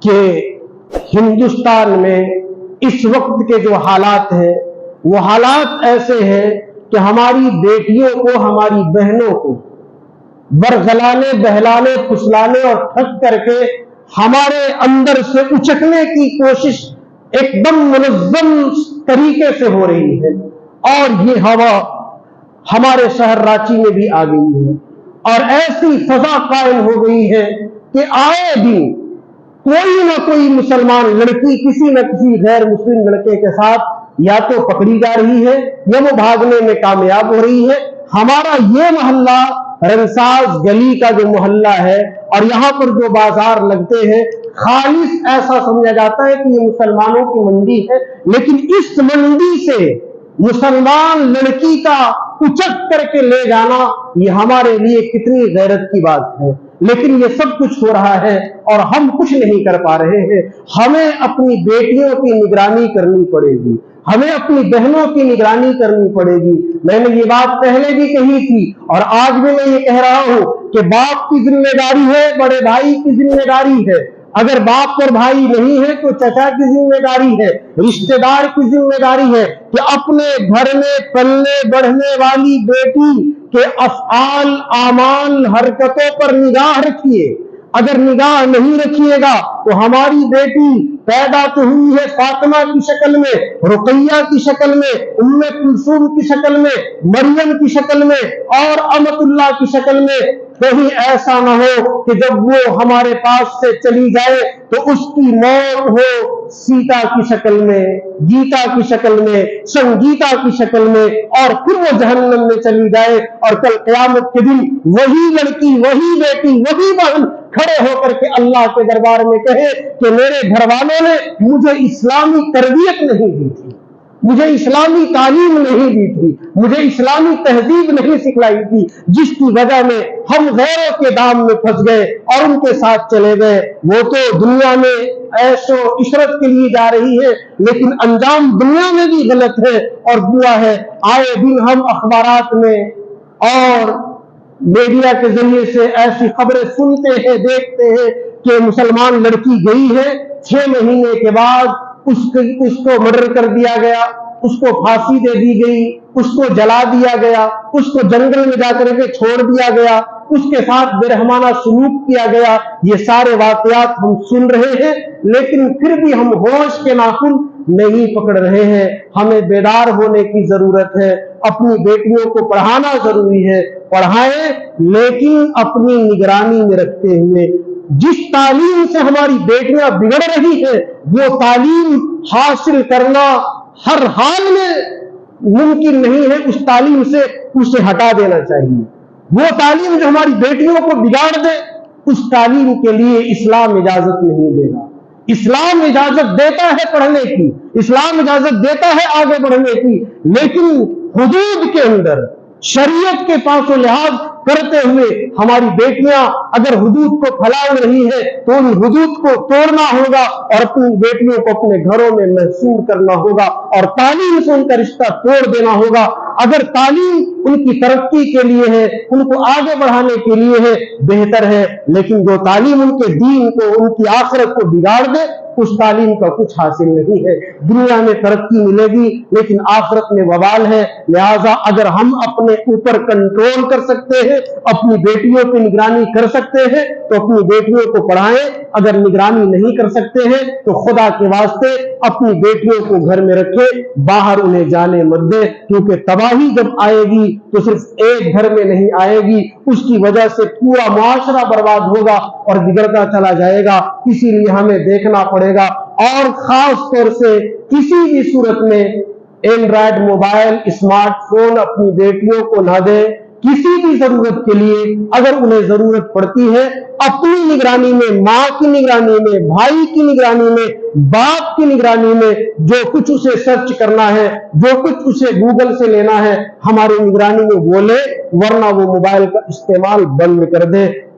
کہ ہندوستان میں اس وقت کے جو حالات ہیں وہ حالات ایسے ہیں کہ ہماری بیٹیوں کو، ہماری بہنوں کو برگلانے، بہلانے، پھسلانے اور تھک کر کے ہمارے اندر سے اچکنے کی کوشش ایک دم منظم طریقے سے ہو رہی ہے، اور یہ ہوا ہمارے شہر رانچی میں بھی آ گئی ہے، اور ایسی فضا قائم ہو گئی ہے کہ آئے دن کوئی نہ کوئی مسلمان لڑکی کسی نہ کسی غیر مسلم لڑکے کے ساتھ یا تو پکڑی جا رہی ہے یا وہ بھاگنے میں کامیاب ہو رہی ہے۔ ہمارا یہ محلہ رنساز گلی کا جو محلہ ہے اور یہاں پر جو بازار لگتے ہیں، خالص ایسا سمجھا جاتا ہے کہ یہ مسلمانوں کی منڈی ہے، لیکن اس منڈی سے مسلمان لڑکی کا اچک کر کے لے جانا یہ ہمارے لیے کتنی غیرت کی بات ہے، لیکن یہ سب کچھ ہو رہا ہے اور ہم کچھ نہیں کر پا رہے ہیں۔ ہمیں اپنی بیٹیوں کی نگرانی کرنی پڑے گی، ہمیں اپنی بہنوں کی نگرانی کرنی پڑے گی۔ میں نے یہ بات پہلے بھی کہی تھی اور آج بھی میں یہ کہہ رہا ہوں کہ باپ کی ذمہ داری ہے، بڑے بھائی کی ذمہ داری ہے، اگر باپ اور بھائی نہیں ہے تو چچا کی ذمہ داری ہے، رشتہ دار کی ذمہ داری ہے کہ اپنے گھر میں پلنے بڑھنے والی بیٹی کے افعال، اعمال، حرکتوں پر نگاہ رکھیے۔ اگر نگاہ نہیں رکھیے گا تو ہماری بیٹی پیدا تو ہوئی ہے فاطمہ کی شکل میں، رقیہ کی شکل میں، ام کلثوم کی شکل میں، مریم کی شکل میں اور امت اللہ کی شکل میں، کہیں ایسا نہ ہو کہ جب وہ ہمارے پاس سے چلی جائے تو اس کی موت ہو سیتا کی شکل میں، گیتا کی شکل میں، سنگیتا کی شکل میں، اور پھر وہ جہنم میں چلی جائے اور کل قیامت کے دن وہی لڑکی، وہی بیٹی، وہی بہن کھڑے ہو کر کے اللہ کے دربار میں کہے کہ میرے گھر والوں نے مجھے اسلامی تربیت نہیں دی تھی، مجھے اسلامی تعلیم نہیں دی تھی، مجھے اسلامی تہذیب نہیں سکھلائی تھی، جس کی وجہ میں ہم غیروں کے دام میں پھنس گئے اور ان کے ساتھ چلے گئے۔ وہ تو دنیا میں عیش و عشرت کے لیے جا رہی ہے لیکن انجام دنیا میں بھی غلط ہے، اور دعا ہے آئے دن ہم اخبارات میں اور میڈیا کے ذریعے سے ایسی خبریں سنتے ہیں، دیکھتے ہیں کہ مسلمان لڑکی گئی ہے، 6 مہینے کے بعد اس کو مرڈر کر دیا گیا، اس کو پھانسی دے دی گئی، اس کو جلا دیا گیا، اس کو جنگل میں جا کر کے چھوڑ دیا گیا، اس کے ساتھ برحمانہ سلوک کیا گیا۔ یہ سارے واقعات ہم سن رہے ہیں لیکن پھر بھی ہم ہوش کے ناخن نہیں پکڑ رہے ہیں۔ ہمیں بیدار ہونے کی ضرورت ہے، اپنی بیٹیوں کو پڑھانا ضروری ہے، پڑھائیں لیکن اپنی نگرانی میں رکھتے ہوئے۔ جس تعلیم سے ہماری بیٹیاں بگڑ رہی ہیں وہ تعلیم حاصل کرنا ہر حال میں ممکن نہیں ہے، اس تعلیم سے اسے ہٹا دینا چاہیے۔ وہ تعلیم جو ہماری بیٹیوں کو بگاڑ دے اس تعلیم کے لیے اسلام اجازت نہیں دے گا۔ اسلام اجازت دیتا ہے پڑھنے کی، اسلام اجازت دیتا ہے آگے بڑھنے کی، لیکن حدود کے اندر شریعت کے پاس و لحاظ کرتے ہوئے ہماری بیٹیاں اگر حدود کو پھیلا رہی ہے تو ان حدود کو توڑنا ہوگا اور اپنی بیٹیوں کو اپنے گھروں میں محصور کرنا ہوگا اور تعلیم سے ان کا رشتہ توڑ دینا ہوگا۔ اگر تعلیم ان کی ترقی کے لیے ہے، ان کو آگے بڑھانے کے لیے ہے، بہتر ہے، لیکن جو تعلیم ان کے دین کو، ان کی آخرت کو بگاڑ دے اس تعلیم کا کچھ حاصل نہیں ہے۔ دنیا میں ترقی ملے گی لیکن آخرت میں وبال ہے، لہذا اگر ہم اپنے اوپر کنٹرول کر سکتے ہیں، اپنی بیٹیوں کی نگرانی کر سکتے ہیں تو اپنی بیٹیوں کو پڑھائیں، اگر نگرانی نہیں کر سکتے ہیں تو خدا کے واسطے اپنی بیٹیوں کو گھر میں رکھے، باہر انہیں جانے مت دے، کیونکہ تباہی جب آئے گی تو صرف ایک گھر میں نہیں آئے گی، اس کی وجہ سے پورا معاشرہ برباد ہوگا اور بگڑتا چلا جائے گا۔ اسی لیے ہمیں دیکھنا پڑے گا اور خاص طور سے کسی بھی صورت میں اینڈرائڈ موبائل، اسمارٹ فون اپنی بیٹیوں کو نہ دیں۔ کسی بھی ضرورت کے لیے اگر انہیں ضرورت پڑتی ہے اپنی نگرانی میں، ماں کی نگرانی میں، بھائی کی نگرانی میں، باپ کی نگرانی میں جو کچھ اسے سرچ کرنا ہے، جو کچھ اسے گوگل سے لینا ہے ہماری نگرانی میں وہ لے، ورنہ وہ موبائل کا استعمال بند کر دے۔